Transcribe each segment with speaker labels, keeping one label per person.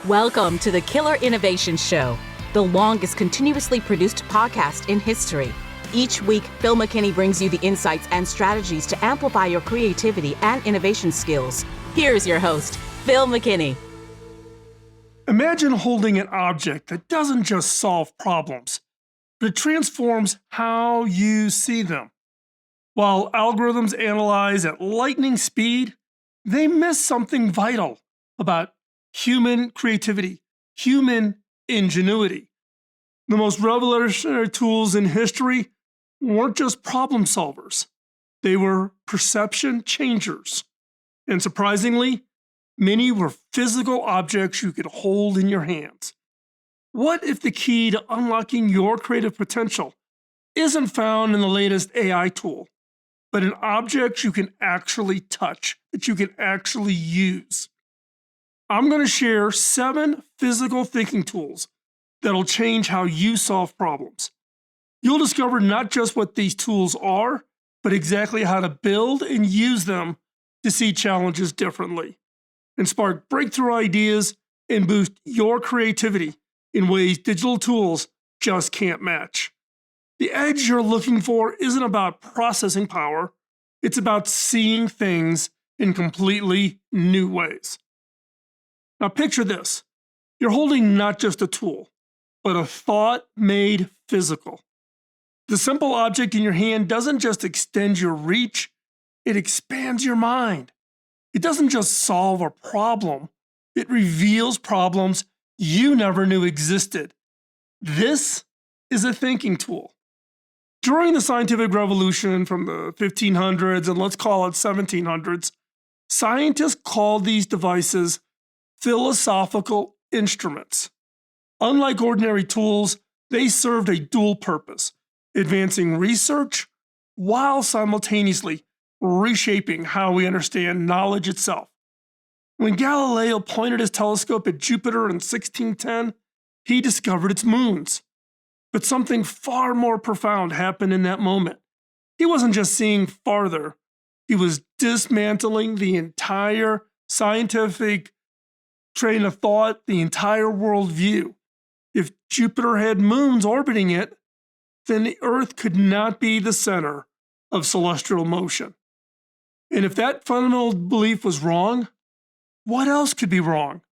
Speaker 1: Welcome to the Killer Innovation Show, the longest continuously produced podcast in history. Each week, Phil McKinney brings you the insights and strategies to amplify your creativity and innovation skills. Here's your host, Phil McKinney.
Speaker 2: Imagine holding an object that doesn't just solve problems, but it transforms how you see them. While algorithms analyze at lightning speed, they miss something vital about human creativity, human ingenuity. The most revolutionary tools in history weren't just problem solvers, they were perception changers. And surprisingly, many were physical objects you could hold in your hands. What if the key to unlocking your creative potential isn't found in the latest AI tool, but an object you can actually touch, that you can actually use? I'm going to share 7 physical thinking tools that'll change how you solve problems. You'll discover not just what these tools are, but exactly how to build and use them to see challenges differently, and spark breakthrough ideas and boost your creativity in ways digital tools just can't match. The edge you're looking for isn't about processing power, it's about seeing things in completely new ways. Now picture this. You're holding not just a tool, but a thought made physical. The simple object in your hand doesn't just extend your reach, it expands your mind. It doesn't just solve a problem, it reveals problems you never knew existed. This is a thinking tool. During the scientific revolution from the 1500s and let's call it 1700s, scientists called these devices philosophical instruments. Unlike ordinary tools, they served a dual purpose, advancing research while simultaneously reshaping how we understand knowledge itself. When Galileo pointed his telescope at Jupiter in 1610, he discovered its moons. But something far more profound happened in that moment. He wasn't just seeing farther, he was dismantling the entire scientific train of thought, the entire worldview. If Jupiter had moons orbiting it, then the Earth could not be the center of celestial motion. And if that fundamental belief was wrong, what else could be wrong?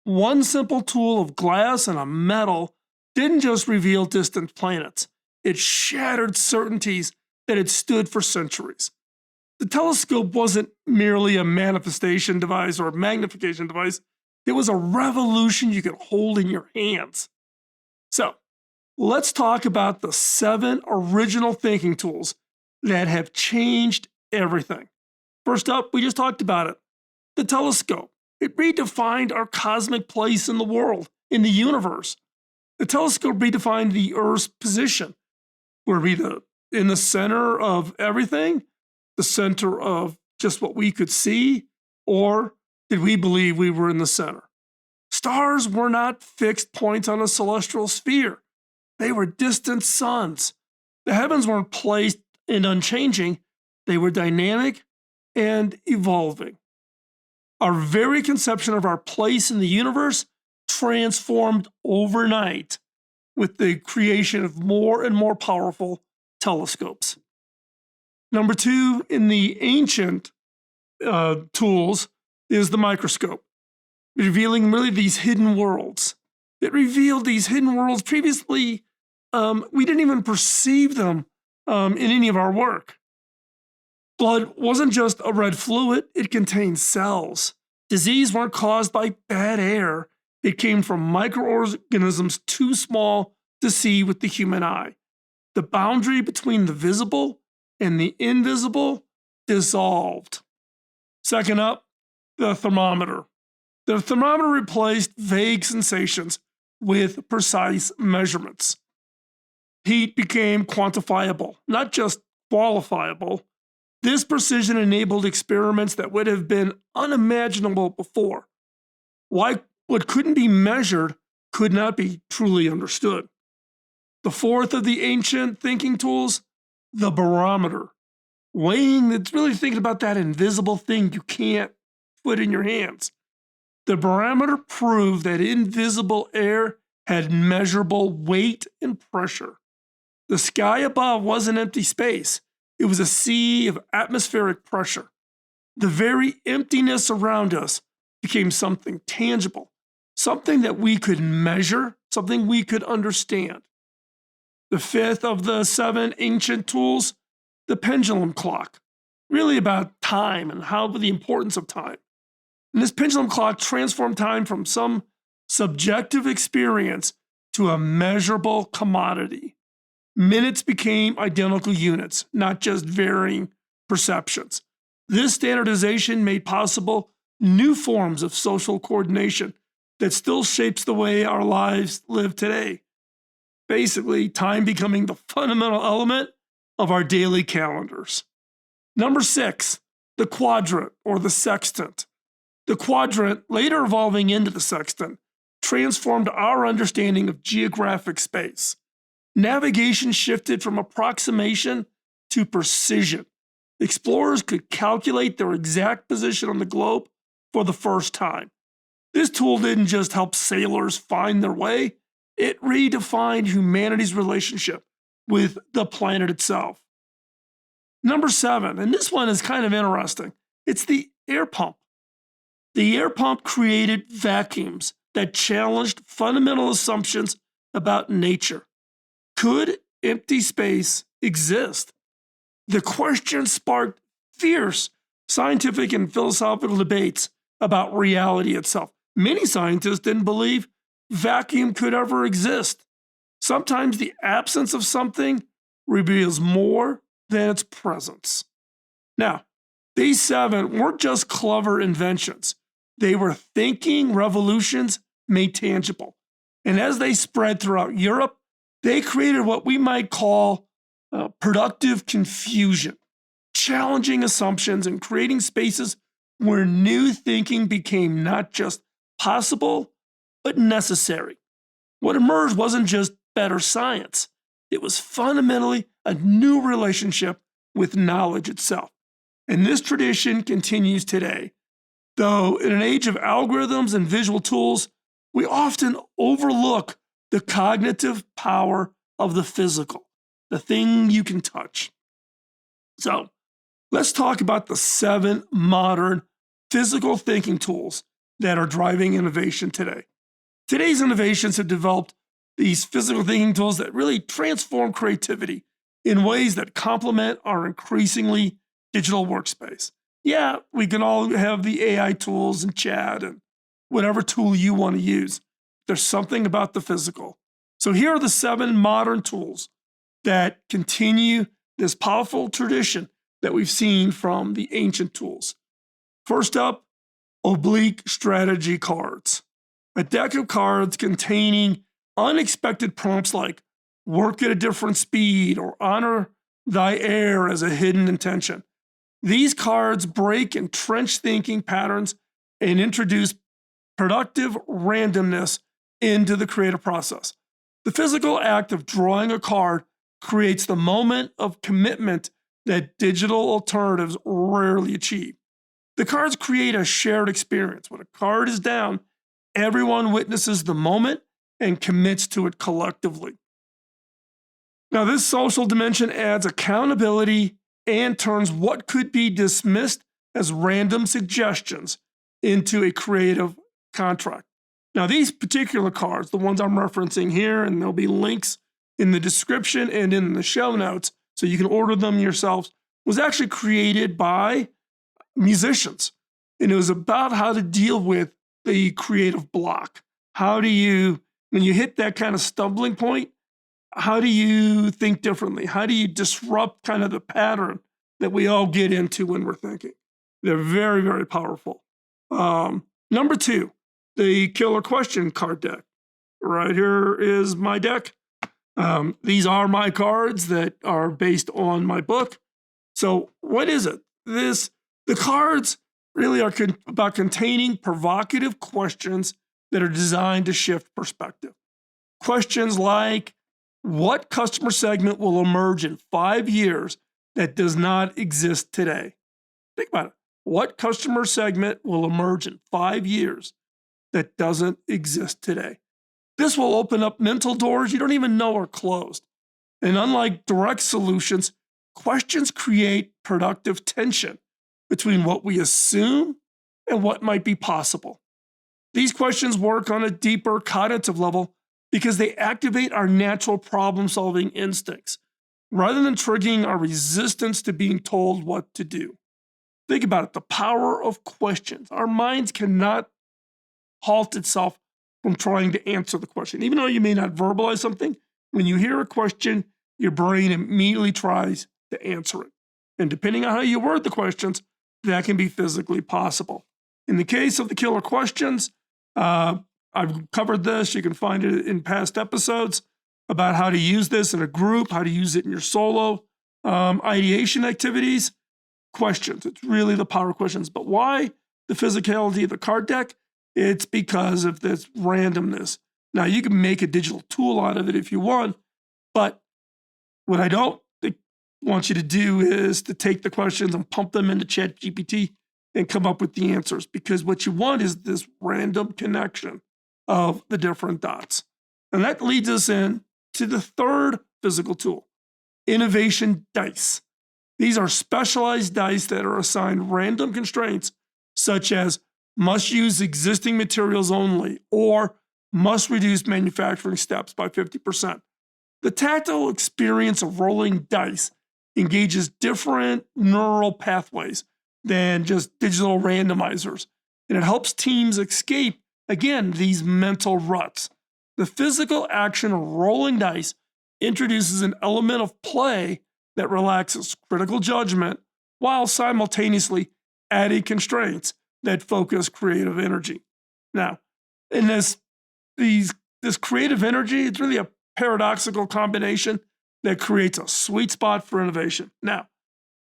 Speaker 2: One simple tool of glass and a metal didn't just reveal distant planets, it shattered certainties that had stood for centuries. The telescope wasn't merely a manifestation device or a magnification device, it was a revolution you could hold in your hands. So, let's talk about the 7 original thinking tools that have changed everything. First up, we just talked about it, the telescope. It redefined our cosmic place in the world, in the universe. The telescope redefined the Earth's position. Were we in the center of everything? The center of just what we could see? Or did we believe we were in the center? Stars were not fixed points on a celestial sphere. They were distant suns. The heavens weren't placed and unchanging. They were dynamic and evolving. Our very conception of our place in the universe transformed overnight with the creation of more and more powerful telescopes. Number 2 in the ancient tools is the microscope, revealing really these hidden worlds. It revealed these hidden worlds previously, we didn't even perceive them in any of our work. Blood wasn't just a red fluid, it contained cells. Disease weren't caused by bad air, it came from microorganisms too small to see with the human eye. The boundary between the visible and the invisible dissolved. Second up, the thermometer. The thermometer replaced vague sensations with precise measurements. Heat became quantifiable, not just qualifiable. This precision enabled experiments that would have been unimaginable before. Why what couldn't be measured could not be truly understood. The fourth of the ancient thinking tools, the barometer. Weighing, it's really thinking about that invisible thing you can't put in your hands. The barometer proved that invisible air had measurable weight and pressure. The sky above wasn't empty space, it was a sea of atmospheric pressure. The very emptiness around us became something tangible, something that we could measure, something we could understand. The fifth of the 7 ancient tools, the pendulum clock, really about time and how the importance of time. And this pendulum clock transformed time from some subjective experience to a measurable commodity. Minutes became identical units, not just varying perceptions. This standardization made possible new forms of social coordination that still shapes the way our lives live today. Basically, time becoming the fundamental element of our daily calendars. Number 6, the quadrant or the sextant. The quadrant, later evolving into the sextant, transformed our understanding of geographic space. Navigation shifted from approximation to precision. Explorers could calculate their exact position on the globe for the first time. This tool didn't just help sailors find their way, it redefined humanity's relationship with the planet itself. Number 7, and this one is kind of interesting, it's the air pump. The air pump created vacuums that challenged fundamental assumptions about nature. Could empty space exist? The question sparked fierce scientific and philosophical debates about reality itself. Many scientists didn't believe vacuum could ever exist. Sometimes the absence of something reveals more than its presence. Now, these 7 weren't just clever inventions. They were thinking revolutions made tangible. And as they spread throughout Europe, they created what we might call productive confusion, challenging assumptions and creating spaces where new thinking became not just possible, but necessary. What emerged wasn't just better science, it was fundamentally a new relationship with knowledge itself. And this tradition continues today. Though in an age of algorithms and visual tools, we often overlook the cognitive power of the physical, the thing you can touch. So let's talk about the 7 modern physical thinking tools that are driving innovation today. Today's innovations have developed these physical thinking tools that really transform creativity in ways that complement our increasingly digital workspace. Yeah, we can all have the AI tools and chat and whatever tool you want to use. There's something about the physical. So here are the 7 modern tools that continue this powerful tradition that we've seen from the ancient tools. First up, oblique strategy cards. A deck of cards containing unexpected prompts like work at a different speed or honor thy heir as a hidden intention. These cards break entrenched thinking patterns and introduce productive randomness into the creative process. The physical act of drawing a card creates the moment of commitment that digital alternatives rarely achieve. The cards create a shared experience. When a card is down, everyone witnesses the moment and commits to it collectively. Now, this social dimension adds accountability and turns what could be dismissed as random suggestions into a creative contract. Now, these particular cards, the ones I'm referencing here, and there'll be links in the description and in the show notes so you can order them yourselves, was actually created by musicians. And it was about how to deal with the creative block. How do you, when you hit that kind of stumbling point, how do you think differently? How do you disrupt kind of the pattern that we all get into when we're thinking? They're very, very powerful. Number 2, the killer question card deck. Right here is my deck. These are my cards that are based on my book. So what is it? The cards really are about containing provocative questions that are designed to shift perspective. Questions like, what customer segment will emerge in 5 years that does not exist today? Think about it. What customer segment will emerge in 5 years that doesn't exist today. This will open up mental doors you don't even know are closed. And unlike direct solutions, questions create productive tension between what we assume and what might be possible. These questions work on a deeper cognitive level because they activate our natural problem solving instincts rather than triggering our resistance to being told what to do. Think about it, the power of questions. Our minds cannot halt itself from trying to answer the question. Even though you may not verbalize something, when you hear a question, your brain immediately tries to answer it. And depending on how you word the questions, that can be physically possible. In the case of the killer questions, I've covered this. You can find it in past episodes about how to use this in a group, how to use it in your solo ideation activities. Questions. It's really the power of questions. But why the physicality of the card deck? It's because of this randomness. Now, you can make a digital tool out of it if you want, but what I don't want you to do is to take the questions and pump them into ChatGPT and come up with the answers, because what you want is this random connection of the different dots. And that leads us in to the third physical tool, innovation dice. These are specialized dice that are assigned random constraints, such as must use existing materials only or must reduce manufacturing steps by 50%. The tactile experience of rolling dice engages different neural pathways than just digital randomizers, and it helps teams escape, again, these mental ruts. The physical action of rolling dice introduces an element of play that relaxes critical judgment while simultaneously adding constraints that focus creative energy. Now, in this creative energy, it's really a paradoxical combination that creates a sweet spot for innovation. Now,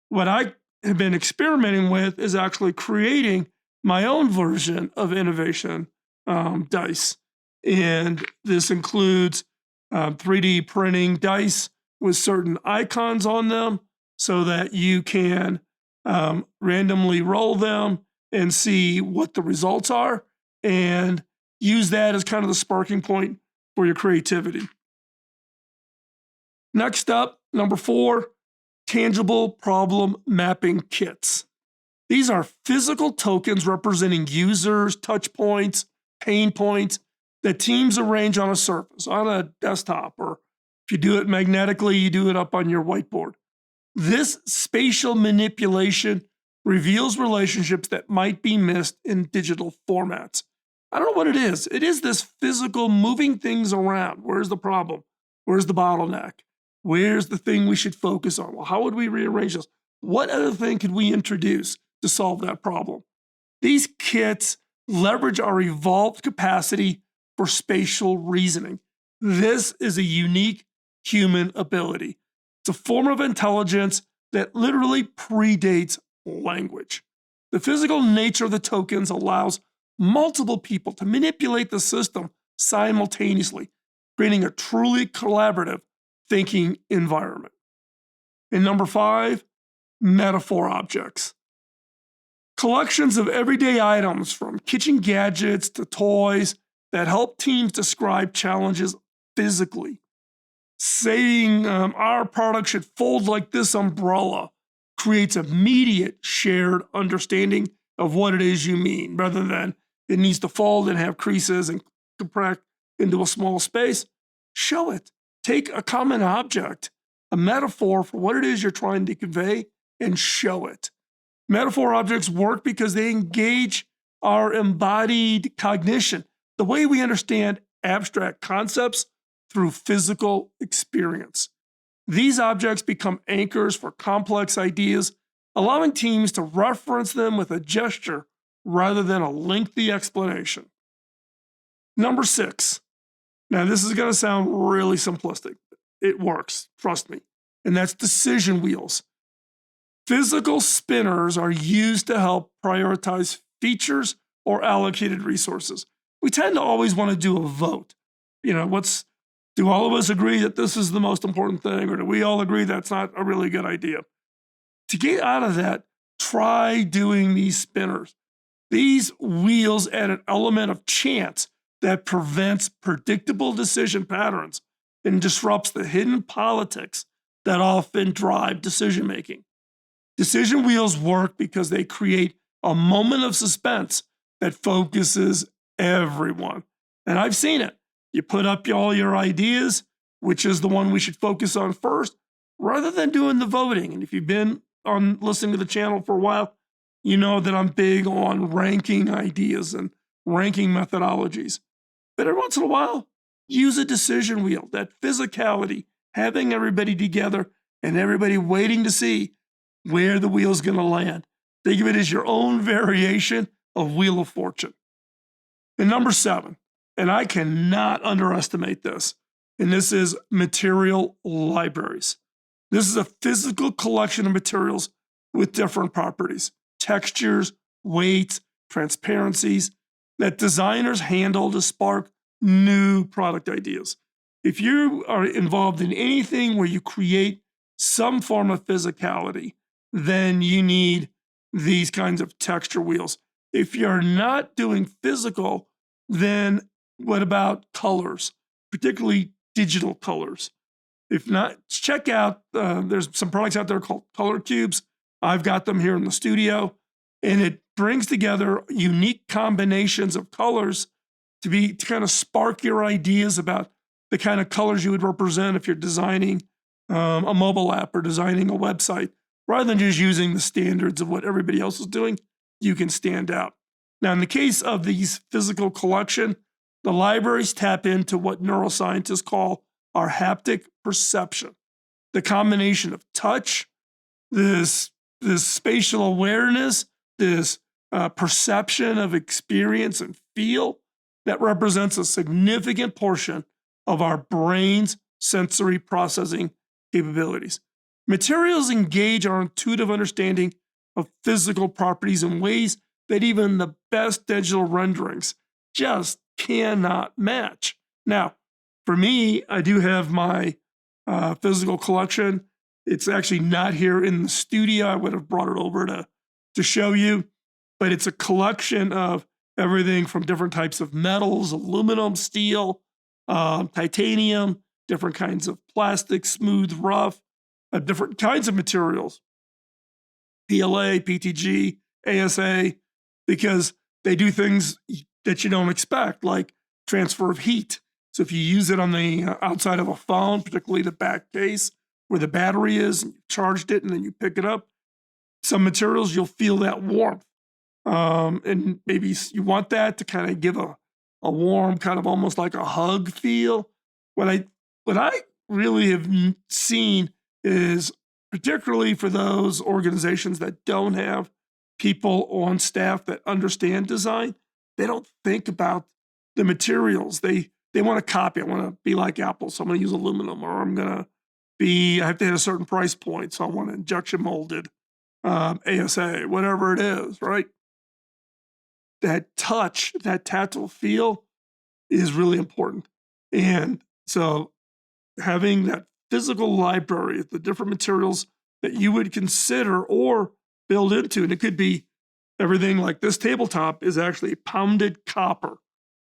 Speaker 2: what I have been experimenting with is actually creating my own version of innovation dice. And this includes 3D printing dice with certain icons on them so that you can randomly roll them and see what the results are and use that as kind of the sparking point for your creativity. Next up, number 4, tangible problem mapping kits. These are physical tokens representing users, touch points, pain points that teams arrange on a surface, on a desktop, or if you do it magnetically, you do it up on your whiteboard. This spatial manipulation reveals relationships that might be missed in digital formats. I don't know what it is. It is this physical moving things around. Where's the problem? Where's the bottleneck? Where's the thing we should focus on? Well, how would we rearrange this? What other thing could we introduce to solve that problem? These kits leverage our evolved capacity for spatial reasoning. This is a unique human ability. It's a form of intelligence that literally predates language. The physical nature of the tokens allows multiple people to manipulate the system simultaneously, creating a truly collaborative thinking environment. And number 5, metaphor objects. Collections of everyday items from kitchen gadgets to toys that help teams describe challenges physically. Saying our product should fold like this umbrella creates immediate shared understanding of what it is you mean, rather than it needs to fold and have creases and compress into a small space. Show it. Take a common object, a metaphor for what it is you're trying to convey, and show it. Metaphor objects work because they engage our embodied cognition, the way we understand abstract concepts through physical experience. These objects become anchors for complex ideas, allowing teams to reference them with a gesture rather than a lengthy explanation. Number 6. Now, this is going to sound really simplistic. It works, trust me. And that's decision wheels. Physical spinners are used to help prioritize features or allocated resources. We tend to always want to do a vote. Do all of us agree that this is the most important thing, or do we all agree that's not a really good idea? To get out of that, try doing these spinners. These wheels add an element of chance that prevents predictable decision patterns and disrupts the hidden politics that often drive decision making. Decision wheels work because they create a moment of suspense that focuses everyone. And I've seen it. You put up all your ideas, which is the one we should focus on first, rather than doing the voting. And if you've been on listening to the channel for a while, you know that I'm big on ranking ideas and ranking methodologies. But every once in a while, use a decision wheel, that physicality, having everybody together and everybody waiting to see where the wheel's going to land. Think of it as your own variation of Wheel of Fortune. And number 7, and I cannot underestimate this, and this is material libraries. This is a physical collection of materials with different properties, textures, weights, transparencies that designers handle to spark new product ideas. If you are involved in anything where you create some form of physicality, then you need these kinds of texture wheels. If you're not doing physical, then what about colors, particularly digital colors? If not, check out, there's some products out there called color cubes. I've got them here in the studio, and it brings together unique combinations of colors to kind of spark your ideas about the kind of colors you would represent if you're designing a mobile app or designing a website. Rather than just using the standards of what everybody else is doing, you can stand out. Now, in the case of these physical collection, the libraries tap into what neuroscientists call our haptic perception. The combination of touch, this spatial awareness, this perception of experience and feel that represents a significant portion of our brain's sensory processing capabilities. Materials engage our intuitive understanding of physical properties in ways that even the best digital renderings just cannot match. Now, for me, I do have my physical collection. It's actually not here in the studio. I would have brought it over to show you, but it's a collection of everything from different types of metals, aluminum, steel, titanium, different kinds of plastic, smooth, rough, different kinds of materials, PLA, PTG, ASA, because they do things that you don't expect, like transfer of heat. So if you use it on the outside of a phone, particularly the back case where the battery is, and you charged it and then you pick it up, some materials you'll feel that warmth. And maybe you want that to kind of give a warm, kind of almost like a hug feel. What I really have seen is, particularly for those organizations that don't have people on staff that understand design, they don't think about the materials. They want to copy. I want to be like Apple, so I'm going to use aluminum, or I have to hit a certain price point, so I want injection molded ASA, whatever it is, right? That touch, that tactile feel is really important. And so having that physical library of the different materials that you would consider or build into, and it could be everything like this tabletop is actually pounded copper.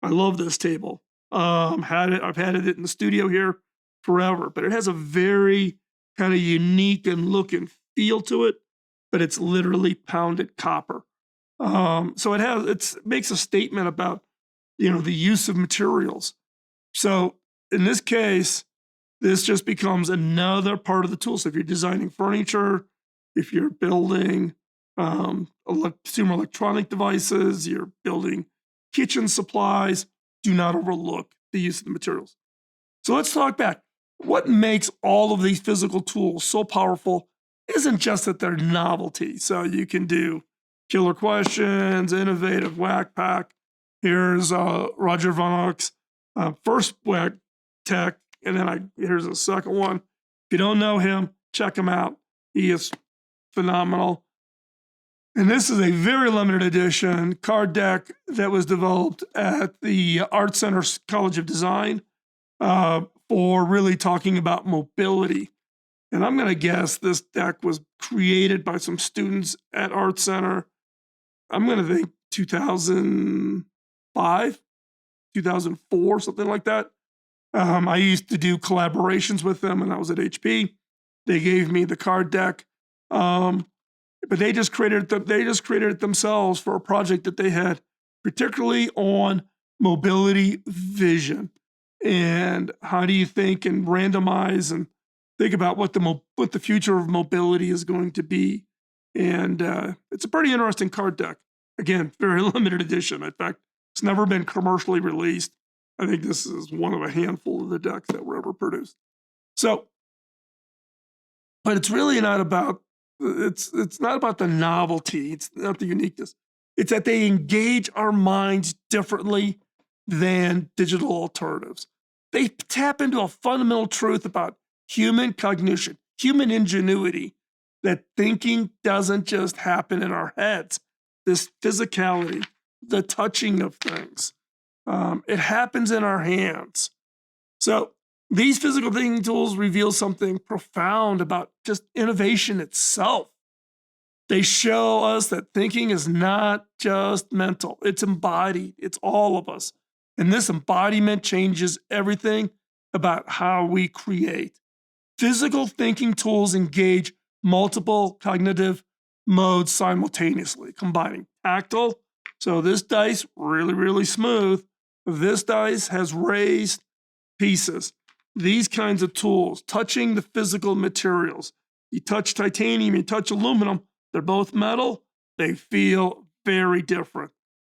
Speaker 2: I love this table. I've had it in the studio here forever, but it has a very kind of unique and look and feel to it, but it's literally pounded copper. So it makes a statement about, the use of materials. So in this case, this just becomes another part of the tool. So if you're designing furniture, if you're building consumer electronic devices, you're building kitchen supplies, do not overlook the use of the materials. So let's talk back. What makes all of these physical tools so powerful isn't just that they're novelty. So you can do killer questions, innovative, whack pack. Here's Roger Von Ock's first whack tech, and then here's a second one. If you don't know him, check him out. He is phenomenal. And this is a very limited edition card deck that was developed at the Art Center College of Design for really talking about mobility. And I'm going to guess this deck was created by some students at Art Center. I'm going to think 2005, 2004, something like that. I used to do collaborations with them when I was at HP. They gave me the card deck, but they just created it themselves for a project that they had, particularly on mobility vision and how do you think and randomize and think about what the future of mobility is going to be. And it's a pretty interesting card deck. Again, very limited edition. In fact, it's never been commercially released. I think this is one of a handful of the decks that were ever produced. So, but it's really not about it's not about the novelty. It's not the uniqueness. It's that they engage our minds differently than digital alternatives. They tap into a fundamental truth about human cognition, human ingenuity, that thinking doesn't just happen in our heads. This physicality, the touching of things, it happens in our hands. So these physical thinking tools reveal something profound about just innovation itself. They show us that thinking is not just mental, it's embodied, it's all of us. And this embodiment changes everything about how we create. Physical thinking tools engage multiple cognitive modes simultaneously, combining tactile. So this dice, really, really smooth. This dice has raised pieces. These kinds of tools, touching the physical materials. You touch titanium, you touch aluminum, they're both metal. They feel very different.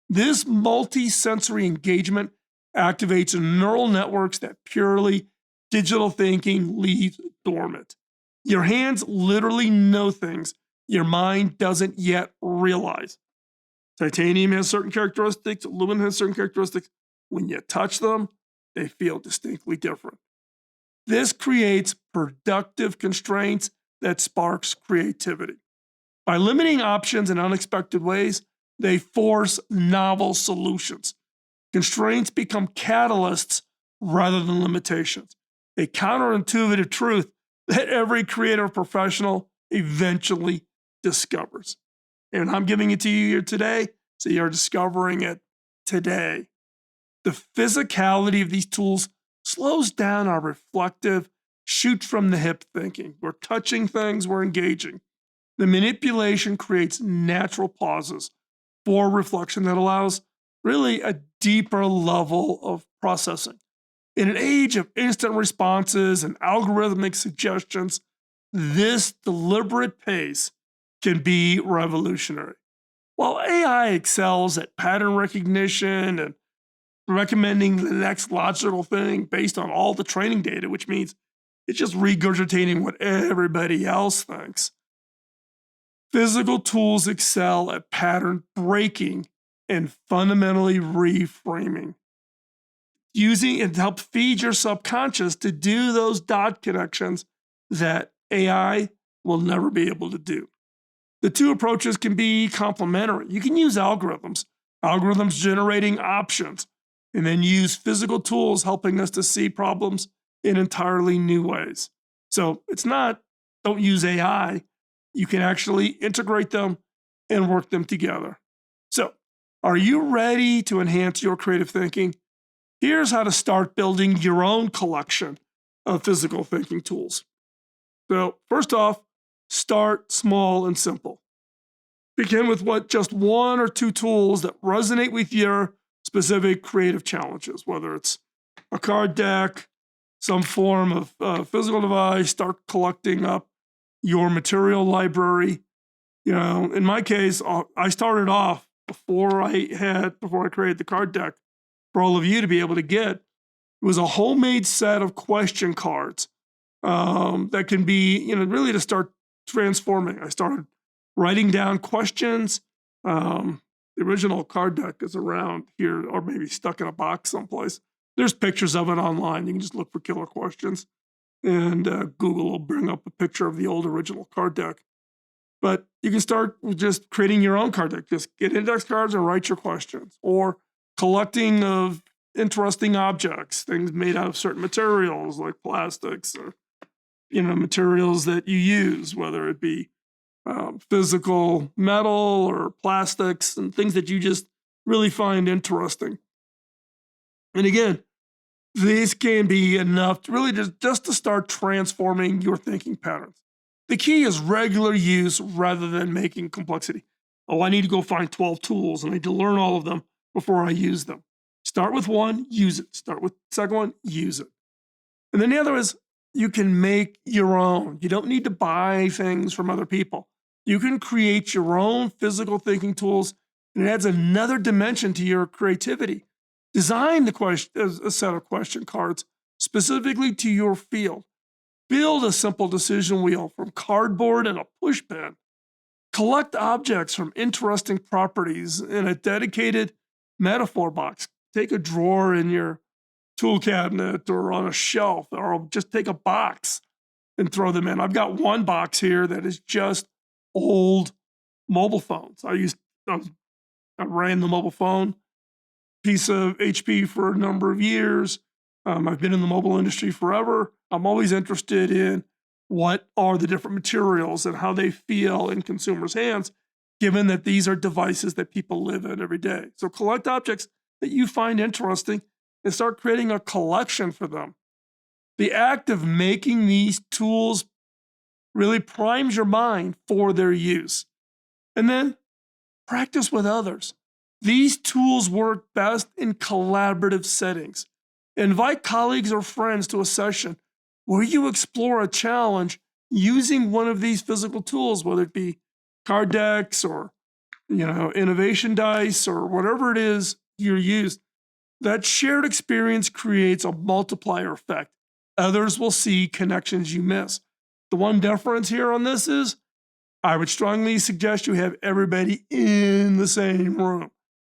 Speaker 2: This multi-sensory engagement activates neural networks that purely digital thinking leaves dormant. Your hands literally know things your mind doesn't yet realize. Titanium has certain characteristics, aluminum has certain characteristics. When you touch them, they feel distinctly different. This creates productive constraints that sparks creativity. By limiting options in unexpected ways, they force novel solutions. Constraints become catalysts rather than limitations. A counterintuitive truth that every creative professional eventually discovers. And I'm giving it to you here today, so you're discovering it today. The physicality of these tools slows down our reflective, shoot from the hip thinking. We're touching things, we're engaging. The manipulation creates natural pauses for reflection that allows really a deeper level of processing. In an age of instant responses and algorithmic suggestions, this deliberate pace can be revolutionary. While AI excels at pattern recognition and recommending the next logical thing based on all the training data, which means it's just regurgitating what everybody else thinks, physical tools excel at pattern breaking and fundamentally reframing. Using it to help feed your subconscious to do those dot connections that AI will never be able to do. The two approaches can be complementary. You can use algorithms generating options, and then use physical tools helping us to see problems in entirely new ways. So it's not, don't use AI. You can actually integrate them and work them together. So, are you ready to enhance your creative thinking? Here's how to start building your own collection of physical thinking tools. So, first off, start small and simple. Begin with just one or two tools that resonate with your specific creative challenges, whether it's a card deck, some form of physical device. Start collecting up your material library. You know, in my case, I started off before I created the card deck for all of you to be able to get. It was a homemade set of question cards that can be, really to start transforming. I started writing down questions. The original card deck is around here, or maybe stuck in a box someplace. There's pictures of it online. You can just look for killer questions, and Google will bring up a picture of the old original card deck. But you can start with just creating your own card deck. Just get index cards and write your questions, or collecting of interesting objects, things made out of certain materials like plastics or materials that you use, whether it be physical metal or plastics and things that you just really find interesting. And again, these can be enough to really just to start transforming your thinking patterns. The key is regular use rather than making complexity. Oh, I need to go find 12 tools and I need to learn all of them before I use them. Start with one, use it. Start with the second one, use it. And then the other is you can make your own. You don't need to buy things from other people. You can create your own physical thinking tools, and it adds another dimension to your creativity. Design a set of question cards specifically to your field. Build a simple decision wheel from cardboard and a push pin. Collect objects from interesting properties in a dedicated metaphor box. Take a drawer in your tool cabinet or on a shelf, or just take a box and throw them in. I've got one box here that is just old mobile phones. I ran the mobile phone piece of HP for a number of years. I've been in the mobile industry forever. I'm always interested in what are the different materials and how they feel in consumers' hands, given that these are devices that people live in every day. So collect objects that you find interesting and start creating a collection for them. The act of making these tools really primes your mind for their use. And then practice with others. These tools work best in collaborative settings. Invite colleagues or friends to a session where you explore a challenge using one of these physical tools, whether it be card decks or innovation dice or whatever it is you use. That shared experience creates a multiplier effect. Others will see connections you miss. The one difference here on this is I would strongly suggest you have everybody in the same room.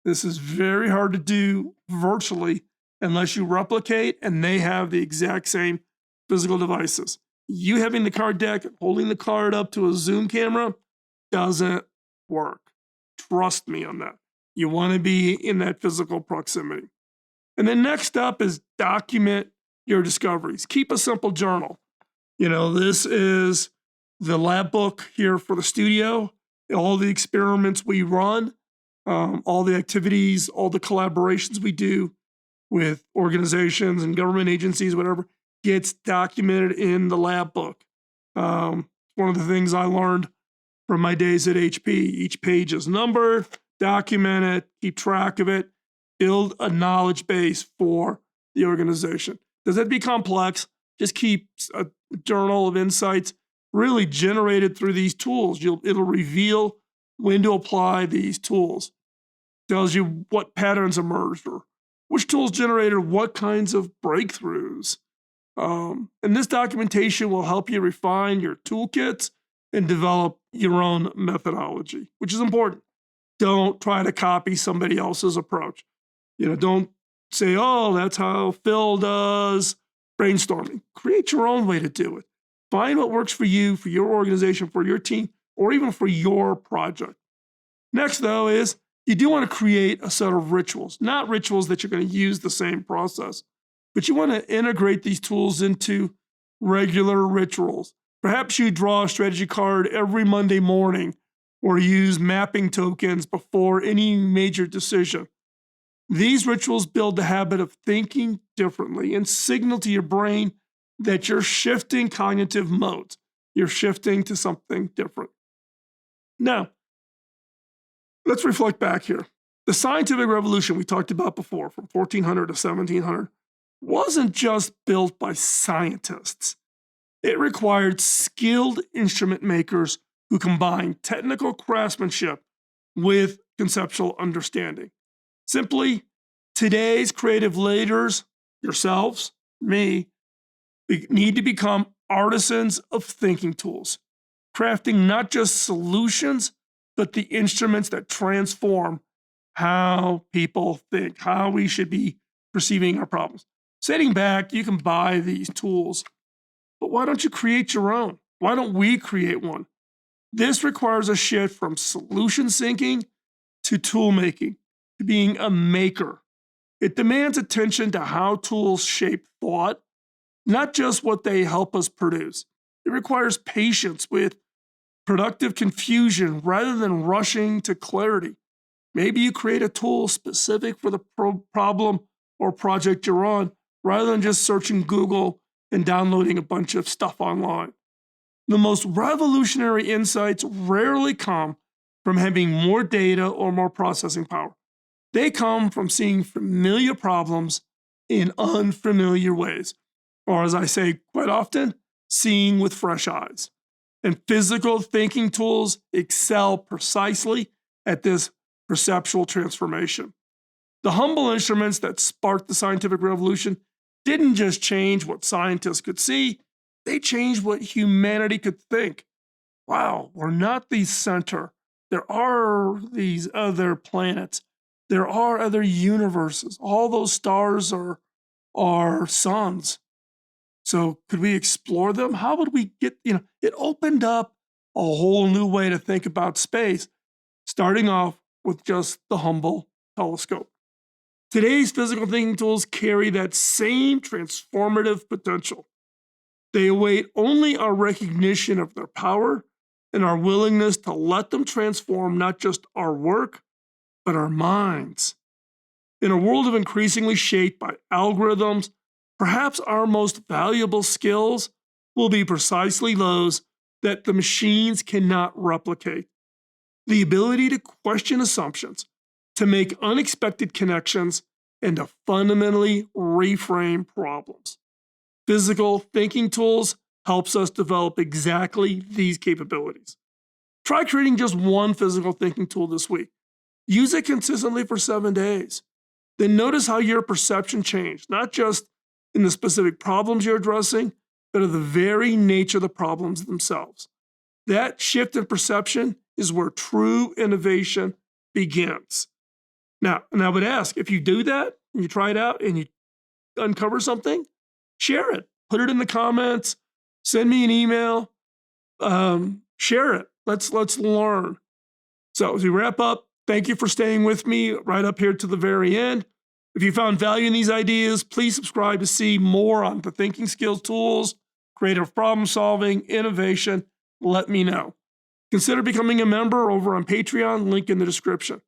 Speaker 2: This is very hard to do virtually unless you replicate and they have the exact same physical devices. You having the card deck and holding the card up to a Zoom camera doesn't work. Trust me on that. You want to be in that physical proximity. And then next up is document your discoveries. Keep a simple journal. This is the lab book here for the studio, all the experiments we run, all the activities, all the collaborations we do with organizations and government agencies, whatever, gets documented in the lab book. One of the things I learned from my days at HP, each page is numbered, document it, keep track of it, build a knowledge base for the organization. Does that be complex? Just keep a journal of insights really generated through these tools. It'll reveal when to apply these tools. Tells you what patterns emerged or which tools generated what kinds of breakthroughs. And this documentation will help you refine your toolkits and develop your own methodology, which is important. Don't try to copy somebody else's approach. Don't say, oh, that's how Phil does brainstorming. Create your own way to do it. Find what works for you, for your organization, for your team, or even for your project. Next, though, is you do want to create a set of rituals, not rituals that you're going to use the same process, but you want to integrate these tools into regular rituals. Perhaps you draw a strategy card every Monday morning or use mapping tokens before any major decision. These rituals build the habit of thinking differently and signal to your brain that you're shifting cognitive modes. You're shifting to something different. Now, let's reflect back here. The scientific revolution we talked about before, from 1400 to 1700, wasn't just built by scientists. It required skilled instrument makers who combined technical craftsmanship with conceptual understanding. Simply, today's creative leaders, yourselves, me, need to become artisans of thinking tools, crafting not just solutions, but the instruments that transform how people think, how we should be perceiving our problems. Sitting back, you can buy these tools, but why don't you create your own? Why don't we create one? This requires a shift from solution thinking to tool making, to being a maker. It demands attention to how tools shape thought, not just what they help us produce. It requires patience with productive confusion rather than rushing to clarity. Maybe you create a tool specific for the problem or project you're on rather than just searching Google and downloading a bunch of stuff online. The most revolutionary insights rarely come from having more data or more processing power. They come from seeing familiar problems in unfamiliar ways, or as I say quite often, seeing with fresh eyes. And physical thinking tools excel precisely at this perceptual transformation. The humble instruments that sparked the scientific revolution didn't just change what scientists could see, they changed what humanity could think. Wow, we're not the center. There are these other planets. There are other universes. All those stars are suns. So could we explore them? How would we get, it opened up a whole new way to think about space, starting off with just the humble telescope. Today's physical thinking tools carry that same transformative potential. They await only our recognition of their power and our willingness to let them transform not just our work, but our minds. In a world of increasingly shaped by algorithms, perhaps our most valuable skills will be precisely those that the machines cannot replicate. The ability to question assumptions, to make unexpected connections, and to fundamentally reframe problems. Physical thinking tools helps us develop exactly these capabilities. Try creating just one physical thinking tool this week. Use it consistently for 7 days. Then notice how your perception changed, not just in the specific problems you're addressing, but of the very nature of the problems themselves. That shift in perception is where true innovation begins. Now, and I would ask, if you do that, and you try it out, and you uncover something, share it. Put it in the comments. Send me an email. Share it. Let's learn. So as we wrap up, thank you for staying with me right up here to the very end. If you found value in these ideas, please subscribe to see more on the thinking skills tools, creative problem solving, innovation. Let me know. Consider becoming a member over on Patreon, link in the description.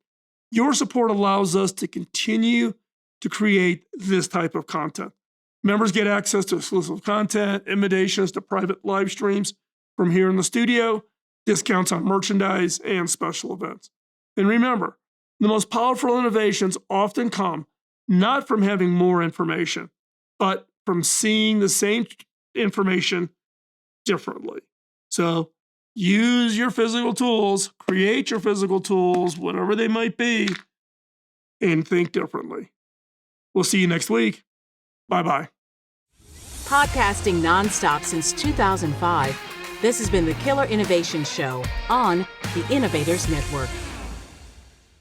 Speaker 2: Your support allows us to continue to create this type of content. Members get access to exclusive content, invitations to private live streams from here in the studio, discounts on merchandise, and special events. And remember, the most powerful innovations often come not from having more information, but from seeing the same information differently. So use your physical tools, create your physical tools, whatever they might be, and think differently. We'll see you next week. Bye-bye.
Speaker 1: Podcasting nonstop since 2005, this has been the Killer Innovation Show on the Innovators Network.